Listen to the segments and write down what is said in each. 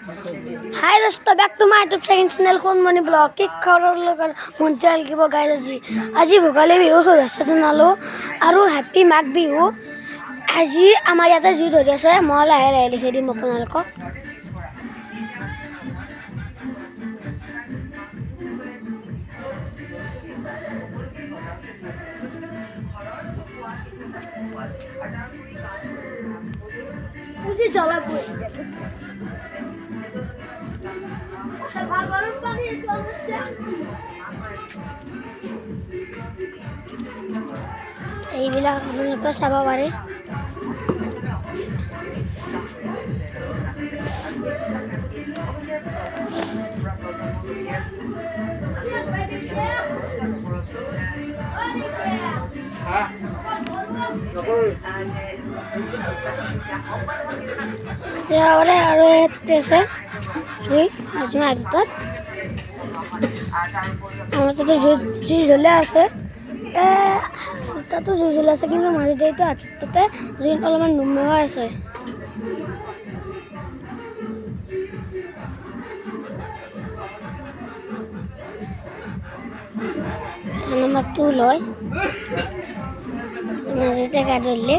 Hi दोस्तों, back to my YouTube channel Khunmoni blog की खबर लगर मुंचल की गाइस আজি ভোগালী বিহু শুভেচ্ছা জনালো আৰু হেপী মাঘ বিহু। আজি আমাৰ ইয়াতে জুই ধৰি আছে, মই লাহে লাহে লিখি দিম আপোনালোকক। বুজি জ্বলা পড়ে এইবিলাক আপোনালোকে চাব পাৰে। আৰু ইয়াতে আছে জুই আজি মাজত আমাৰ তাতে জুই জ্বলাই আছে। তাতো জুই জ্বলাই আছে, কিন্তু মাজতে এইটো তাতে জুই অলপমান নুমুৱা আছে। মাতটো লয় মাজতে গাড়ী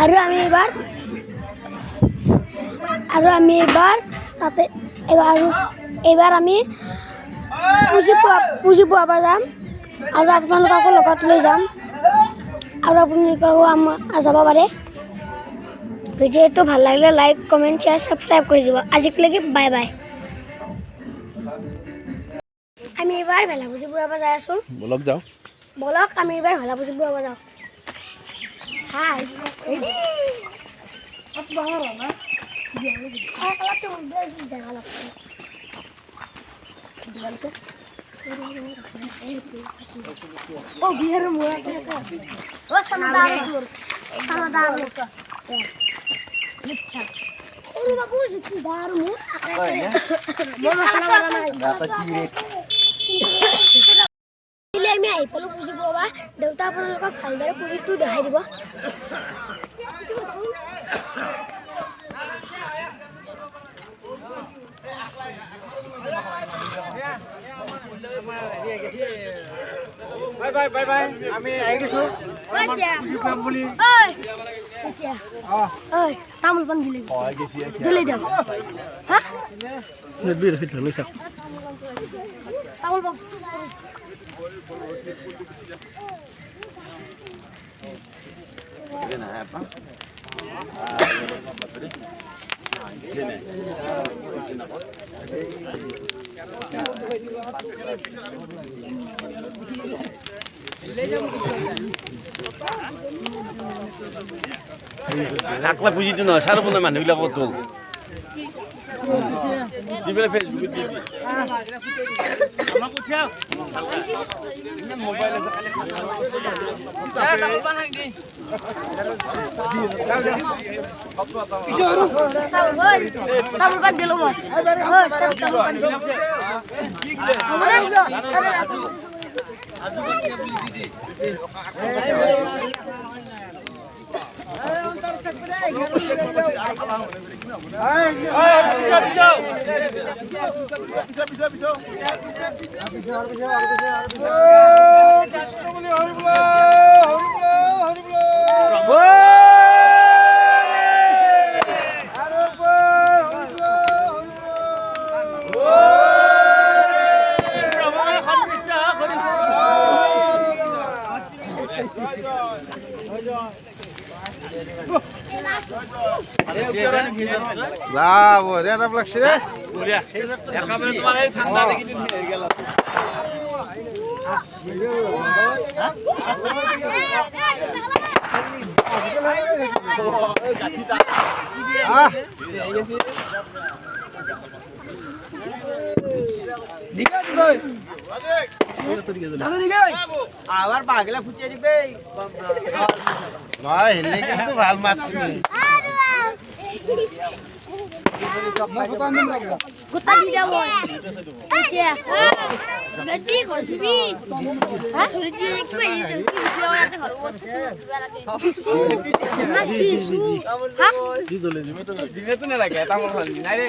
আৰু আমি এবাৰ তাতে এবাৰ আমি পুঁজি পোৱাব যাম আৰু আপোনালোককো লগত লৈ যাম আৰু আপোনালোকেও যাব পাৰে। ভিডিঅ'টো ভাল লাগিলে লাইক কমেণ্ট শ্বেয়াৰ ছাবস্ক্ৰাইব কৰি দিব। আজিলৈকে বাই বাই। আমি এবাৰ ভেলা পুঁজি পোৱাব যাই আছো। বলক আমি এবাৰ ভেলা পুঁজি পোৱাব যাওঁ। হাই আমি আহি পালো পুঁজি পোৱা। দেউতা আপোনালোকক ভালদৰে পুঁজিটো দেখাই দিব। বাই বাই আমি আহি গৈছো। তামোল পাণ দিলে দিয়ক। হা তামোল পাণ আকলা বুজিটো নহয় চাৰ বনাই মানুহবিলাকত গ'ল দি পেলাই ফেচবুকত দি মোবাইল লাগছে রে ঠাণ্ডা দেখি দিন গেল আবার পাগলা ফুটিয়ে দিবে নয় হেলে কিন্তু ভাল মারছি গোটা দি দিয়া মই এতিয়া বেটি কৰিবি হা ধৰি দি কি ভিডিঅ ইয়াতে ঘৰ দিছো হা দিমেতো নালাগে এটা মোৰ ভাল নাই ৰে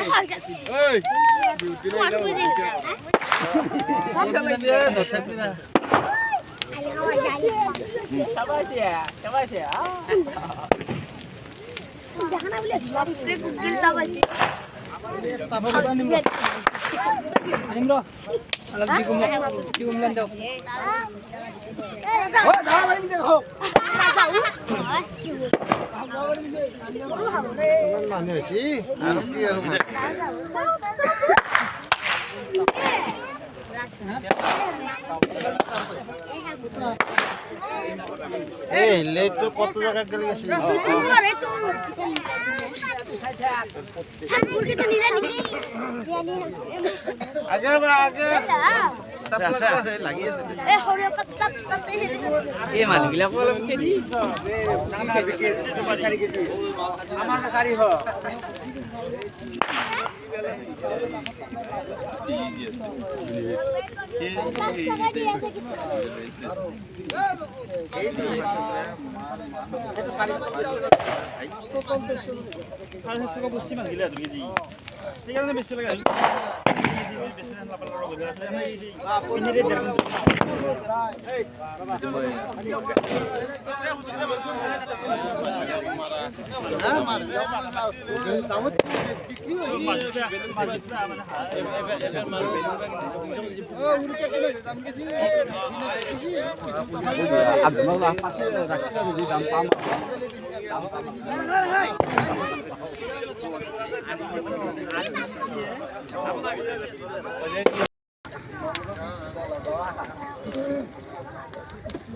মানুহ হৈছে আৰু কি আৰু এই লেটটো কত জায়গা গেলে গেছিল আগে আগে আছে আছে লাগি আছে এই মানুহবিলাক অলপ খেদি আমার গাড়ি হ